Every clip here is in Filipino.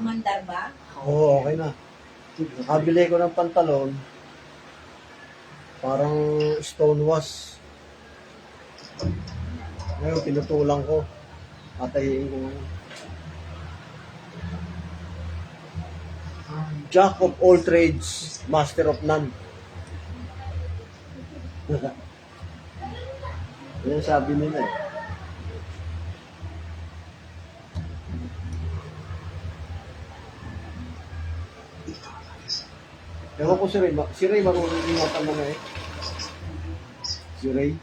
Umandar ba? Oo, okay na. Nakabili ko ng pantalon. Parang stonewash. Ngayon, pinutulang ko. Atayin ko ngayon. Jack of all trades, master of none. Yan sabi nila eh. Ewan ko si Ray marunong ingatan mo na eh. Si Ray.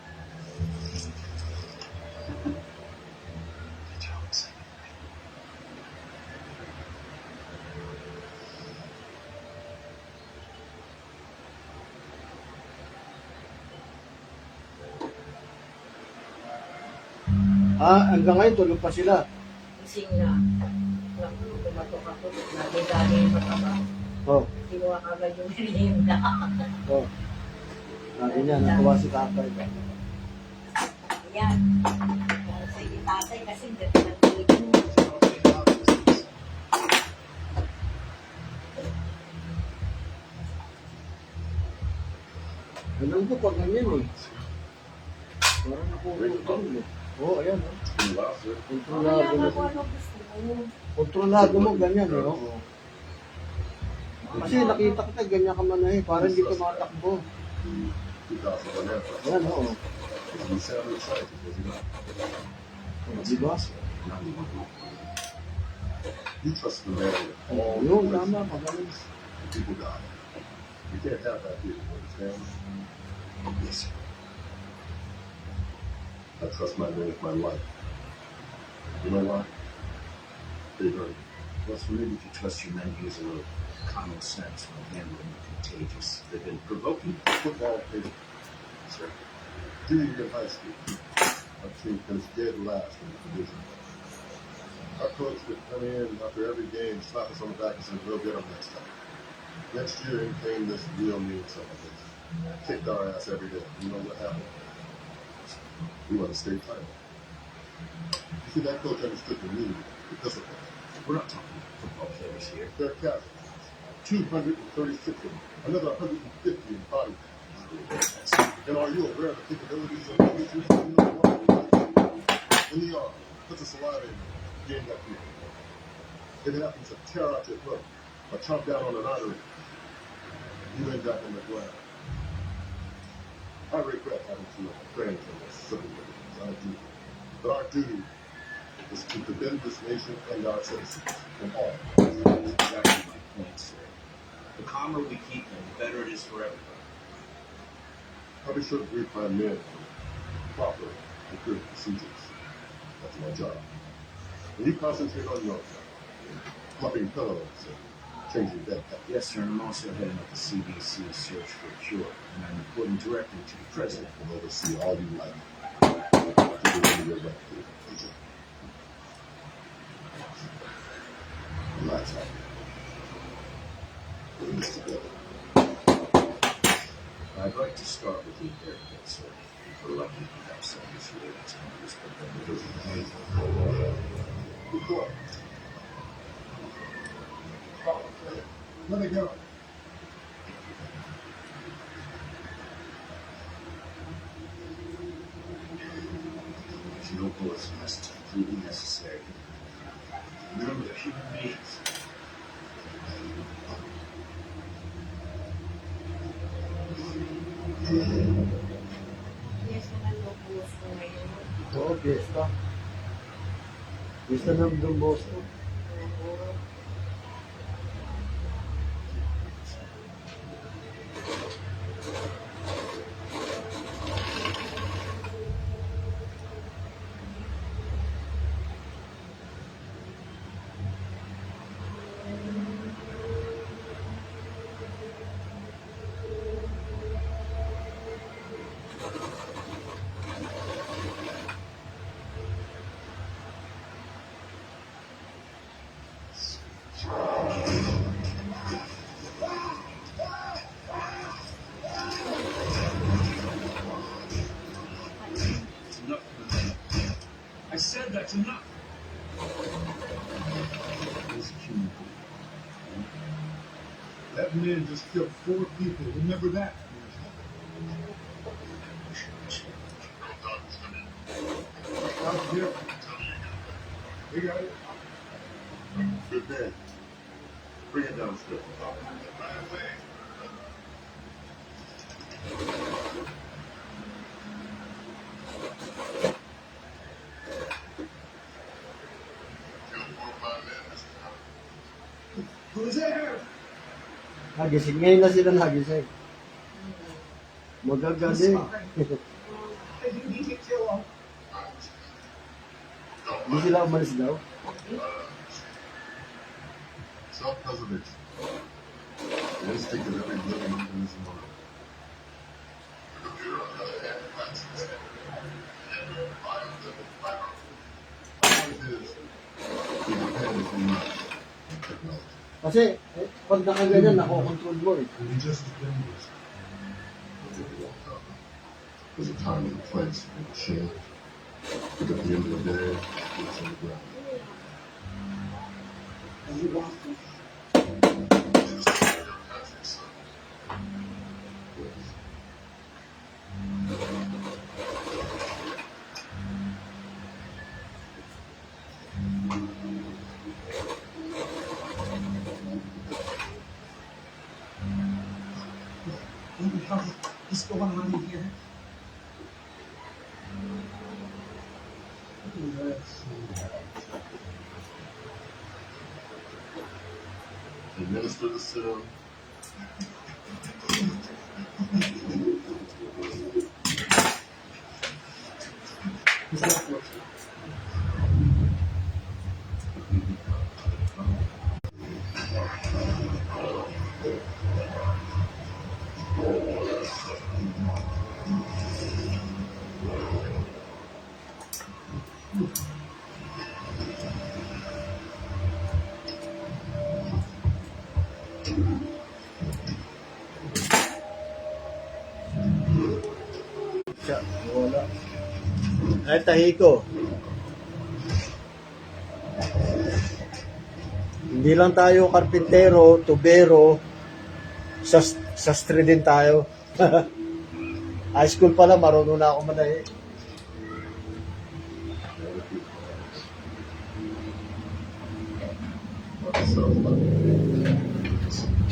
Hanggang ngayon tulog pa sila. Ising na. Tumatok ako. Nagdali yung mataba. Oh, Kinuha agad yung merienda. oh. Lagi niya, natuwa si tatay. Yan. Sige tatay kasi ganda ng tulig mo. Ganun ko pag ganyan eh. Parang nakukulog eh. Oo, ayan. Kontrolado mo. Kontrolado mo, ganyan eh. Oh. Kasi nakita kita, ganyan ka man eh. Parang hindi ka matakbo. Ayan, oo. Diba? Oo, yun, tama. Magaling. You can't have that here, understand? Yes, sir. I trust my man with my life. You know why? They hurt. Well, so maybe if you trust your men using a little common sense when handling the contagious. They've been provoking. Football player, Sir, junior year of high school. Our team finished dead last in the division. Our coach would come in after every game, slap us on the back and say, we'll get them next time. Next year, in came this real mean son of a bitch. Kicked our ass every day. You know what happened? We won a state title. You see, that coach understood the need for discipline. we're not talking football players here. They're casualties. 236 of them. Another 150 in body bags. And are you aware of the capabilities of the issues in the arm? Put the saliva in, gain that fear. If it happens to tear out your throat or chomp down on an artery, you end up in the ground. I regret having to train for this civil liberties. I do. But our duty is to defend this nation and our citizens from all. That's exactly my point, sir. The calmer we keep them, the better it is for everybody. I'll be sure to brief my men on proper security procedures. That's my job. And you concentrate on your job. Fluffing pillows and changing bed packs. Yes, sir, and I'm also heading up the CDC's search for a cure, and I'm reporting directly to the president. And oversee all you like. To do under your record. Relax, man. We're in this together. I'd like to start with the haircut, sir. If we're lucky to have some this year, that's going to be spent. Good boy. Let me go. There's no bullets unless it's completely necessary. Remember, they're human beings. Yes, naman lupus ko ngayon. Oo, piyesta. Piyesta ng Don Bosco. Oo. That man just killed 4 people. Remember that. Out here. They got it. Good man. Bring it downstairs. Who's there? Nagising. Ngayon na sila nagising. Magagaling. Hindi kill him. Hindi sila umalis daw. Self-preservation. The instinct of every living organism on Earth. The computer, on the other hand, practices it. It is independent from us. Technology. Kasi, pag nakaganyan, nakokontrol mo eh. And just as dangerous. There's a time and a place for change. But at the end of the day, it's on the ground. What the hell is going on in here? Administer the serum. Siya, wala. Ay, tahi ko. Hindi lang tayo karpintero, tubero, sastre din tayo. High school pa lang, marunong na ako manahi.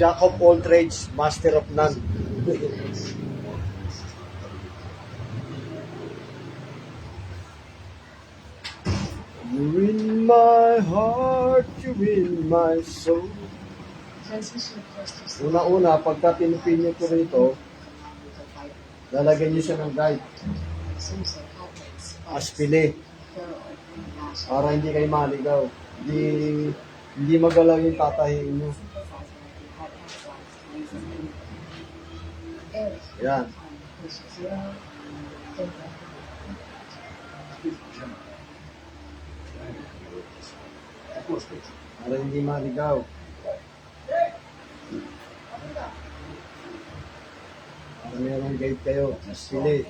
Jack of all trades, master of none. You in my heart, you in my soul. Una-una, pagka pinipinyo ko rito, lalagyan nyo siya ng guide. Aspili. Para hindi kayo maligaw. Hindi magalaw yung tatahiin nyo. Yan. Para hindi maligaw. Para merong guide kayo. Aspili.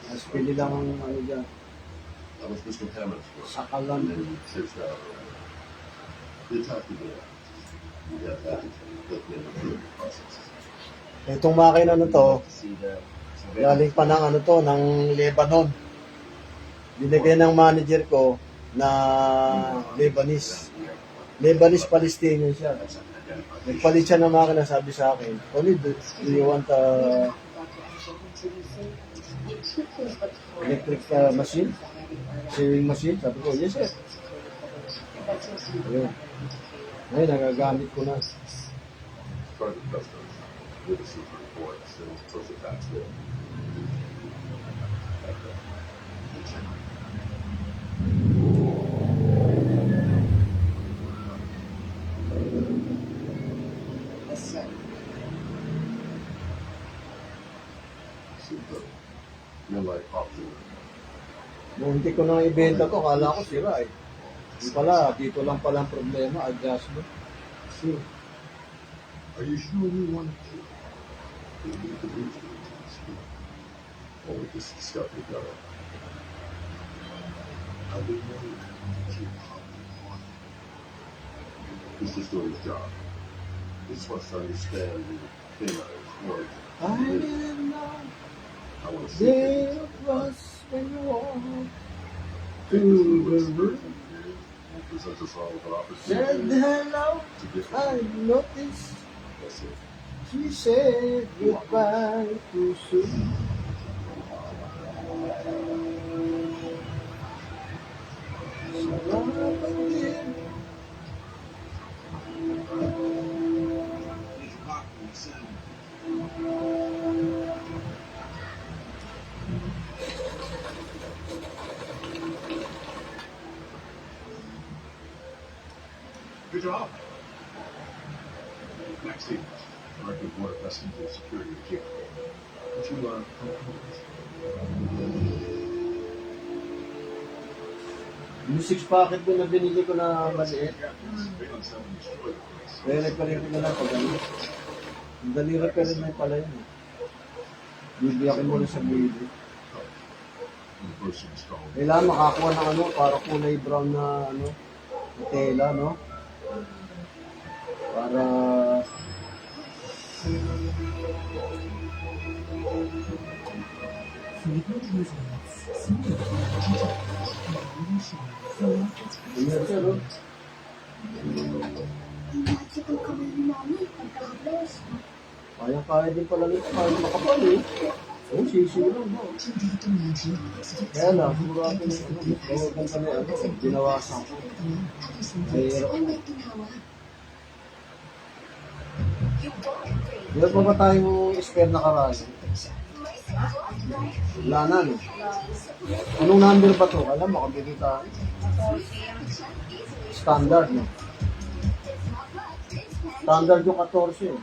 Aspili lang ang ano dyan. That was Mr. Hammond's work. Sakalan. And then searched out the attack you did. We have that built in the process. Itong makina na to, galing pa ng ano to, ng Lebanon. Binigay ng manager ko na Lebanese. Lebanese Palestinian siya. Nagpalit siya ng makina, sabi sa akin, Tony, do you want a electric machine? Sewing machine? Sabi ko, yes sir. Ayun. Ngayon, nagagamit ko na. Private customs with a super report, so close it back to it. Super. You're like optimal. Munti ko nang ibenta to, kala ko sira eh. Di pala, dito lang palang problema, adjustment. So, are you sure we want to? Or with this discovery going. I didn't know you keep on. He's just doing his job. This wants to understand the thing I was I didn't know I want to see there it. was when you walked to the room. Presents us all with an Said opportunity hello, to get I noticed. That's it. She said goodbye too soon. Salamat din. Good job. Next stage, Director of Water Customs and Security of Care. Would you come with? Yung 6 packet ko na binili ko na maliit, Surveillance having destroyed the place. re-repair ko na lang pag ano. Ang dali repair na yung pala yun. Bibiyakin mo na sa baby. And the person installed. Kailangan makakuha ng ano, para kulay brown na ano, na tela, no? Para Ayan siya, no? Magical kamay ni Mami, pagka-bless. Kaya din pala nito, kaya makapal eh. Oo, sisi lang, no? Kaya lang, sigurado na ano, bawagan kami, ano, ginawasan ko. Mahirap. Ay, may ginawa. Meron pa ba tayong spare na karami? Wala na, no? Anong number ba to? Alam mo, kabili tayo. Standard, no? Standard yung 14, eh.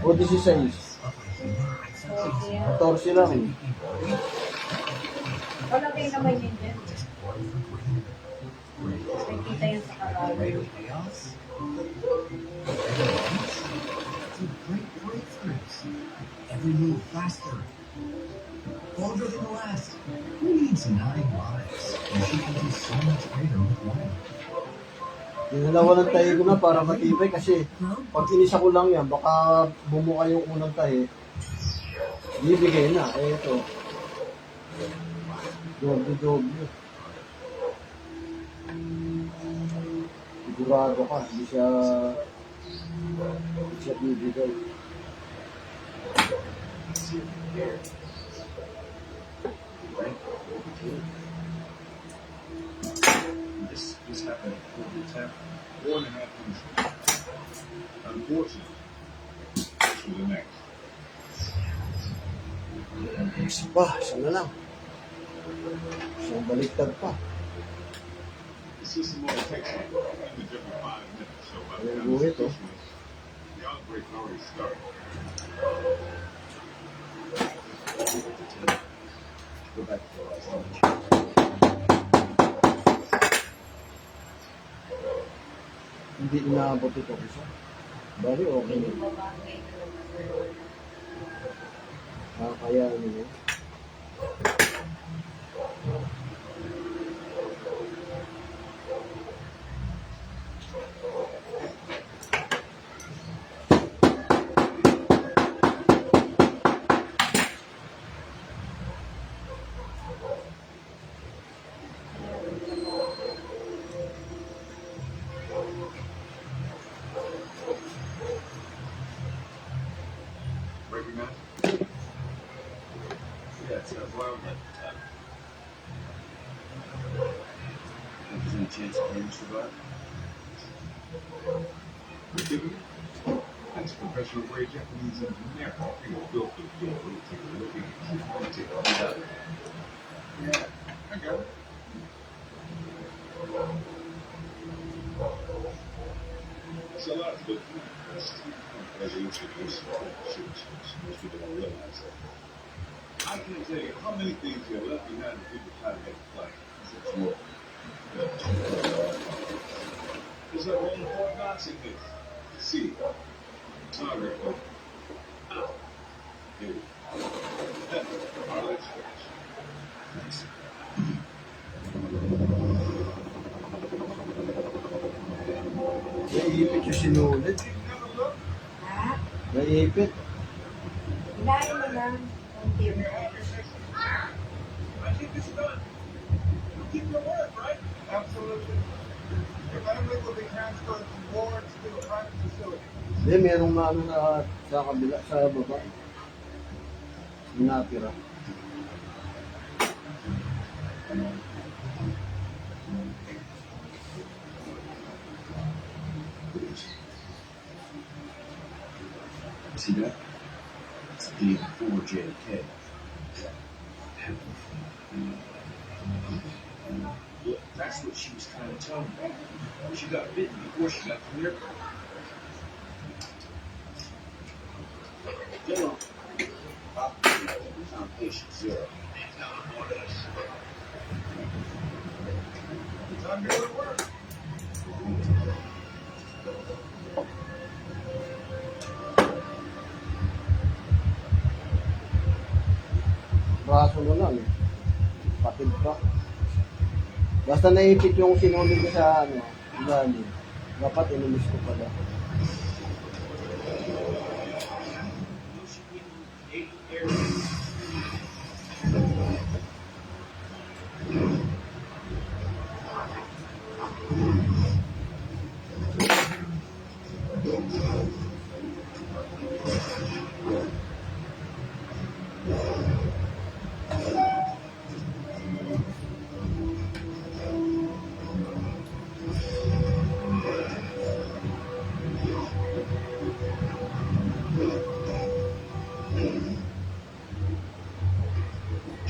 O 16. 14 lang, eh. Wala kayo naman yun dyan. Nakikita yan sa karami. Every move faster. Longer than the last. Who needs 9 lives? And she can do so much greater with one. Dinalawa ng tahi ko na para matibay kasi pag inisa ko lang yan, baka bumuka yung unang tahi. Bibigay na. Eh, ito. Doble. Sigurado ka, hindi siya bibigay. This happened for the 10th, 1.5 years ago. Unfortunately, this was the next. Isa pa, isa na lang. Isang baliktad pa. The system only takes like every 5 minutes, so by the Ayan, time buhit, this oh. the outbreak already started. Go back to the last one. Hindi inaabot ito isa. Bali, okay na. Kaya ano yun. Recognize? Yeah, it's got wild at the top. Think there's any chance of him survive? Forgive me? That's professional grade Japanese engineer. You know, built the field. We'll take a look at it. We'll take a look at it. Yeah, I got it. It's a lot, but resolution is most people don't realize that. I can't tell you how many things you have left behind when people try to make a flight. It's more. It's like one Fort Knox in this. See. All right, folks. Here we go. All right, stretch. Thanks. Naiipit yung sinulit. You never look. Naipit. Ilahin mo lang. Konti mo. I think it's done. You keep your word, right? Absolutely. Your family will be transferred from wards to a private facility. Hindi, merong na ano na sa kabila, sa baba. Yung natira. See that? It's the day before JFK. Look, that's what she was trying to tell me. She got bitten before she got clear. General, found patient zero. Time to go to work. Braso mo lang eh. Patid pa. Basta naipit yung sinunod ko sa ano, gani. Dapat inulis ko pala.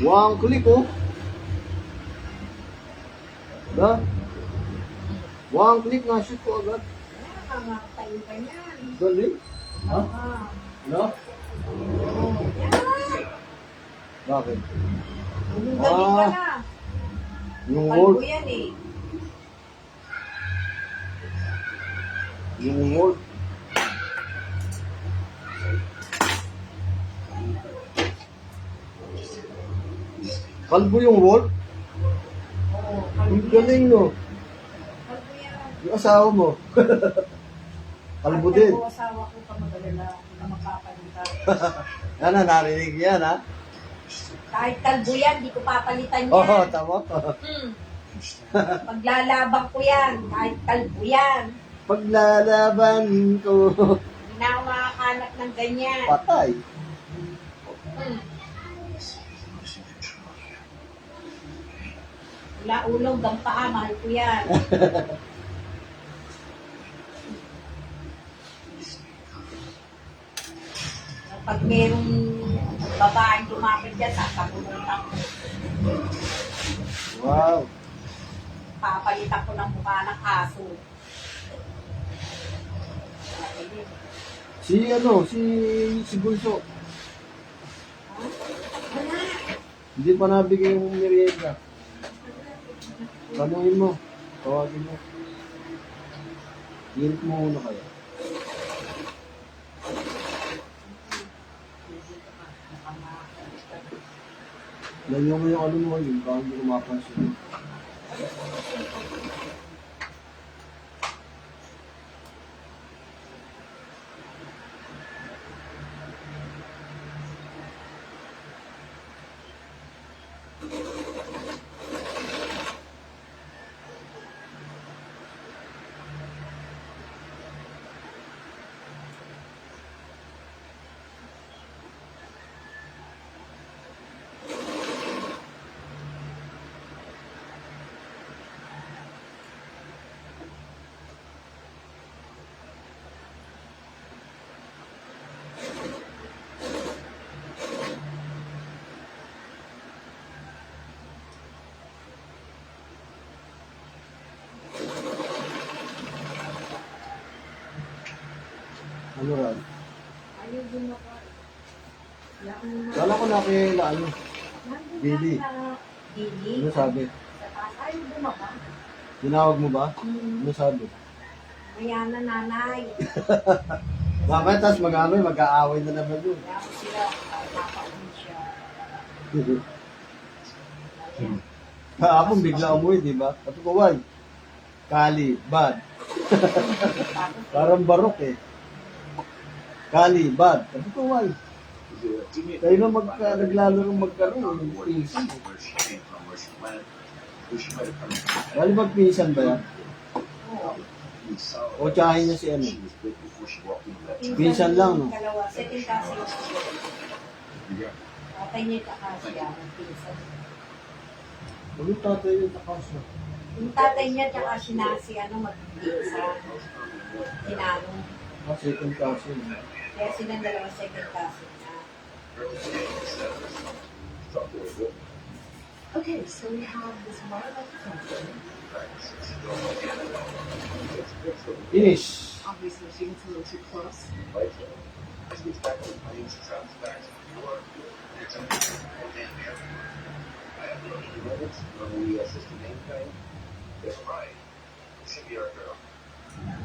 One click oh. Da? One click na shoot ko agad. Nakakatayo ka niyan. Galing. Ha? Ah. No? Yan. Bakit? Galing ka na. Yung Kalbo word. yan eh. Yung word. Kalbo yung word? Oo. Ang galing no. Kalbo yan. Yung asawa mo. Kalbo din. Ang asawa ko pa magalala na magpapalitan. Yan na, narinig yan ha. Kahit kalbo yan, di ko papalitan yan. Oo, tama. Hmm. Paglalabang ko yan, kahit kalbo yan. Paglalaban ko. Hindi na ako makakahanap ng ganyan. Patay. Hmm. Wala ulong, gampaa, mahal ko yan. Pag merong babaeng lumapit dyan, sasabunutan ko. Wow. Papalitan ko ng mukha ng aso. Si Bulso. Hindi pa nabigay yung merienda. Tanungin mo. Tawagin mo. Hirit mo muna kaya. Layo mo yung ano mo yun. Baka hindi kumapansin. Ano rin? Ayaw din ako. Wala akong mga- Kala ko nakila ano. Nandun Billy. lang sa Billy. Ano sabi? Sa taas. Ayaw bumaba. Tinawag mo ba? Hmm. Ano sabi? Maya na nanay. Bakit? Tapos mag-aaway na naman yun. Kaya ako sila, napauwi siya. Kahapon bigla umuwi, di ba? Katukuwan. Kali, bad. Tapos, Parang barok eh. Kali, bad. Sabi ko, why? Kayo na naglalo ng magkaroon. Pinsan. Bali magpinsan ba yan? O tsahin niya si ano? Pinsan lang, no? Dalawa, second cousin. Tatay niya tsaka siya, pinsan. Ano tatay yung takas na? Yung tatay niya tsaka si ano, magpinsan. Tinanong. Second cousin. Kaya silang dalawa second cousin na. Okay, so we have this marble temple. Finish. Obviously, she gets a little too close.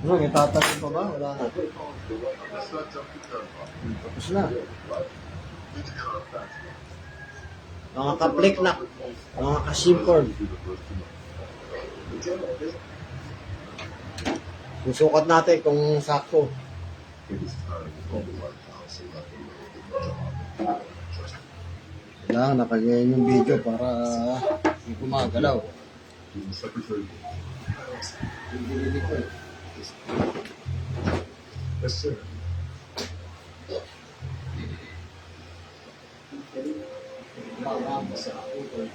Ano, may tatanong pa ba? Wala na. Let's not jump the gun. Tapos na. Need to get our facts. Mga kaplik na. Mga kasimpord. Susukat natin kung sakto. Kailangan nakalyain yung video para hindi gumagalaw. Secretary. Yung binili ko eh. Yes, sir. Marami sa ako.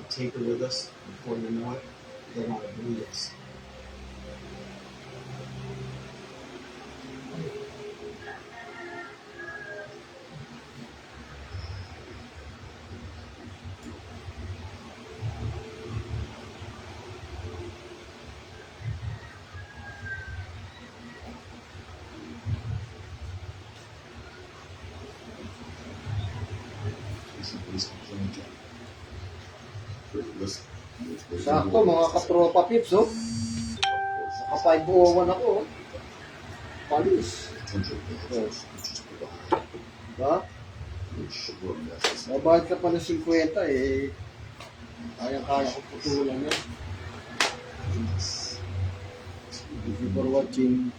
Take her with us before you know it. They want to bleed us. Sakto mga katropa pips oh. Naka 501 ako oh. Palis. Diba? Mabahit ka pa ng 50 eh. Kaya-kaya ko putulan yan. Thank you for watching.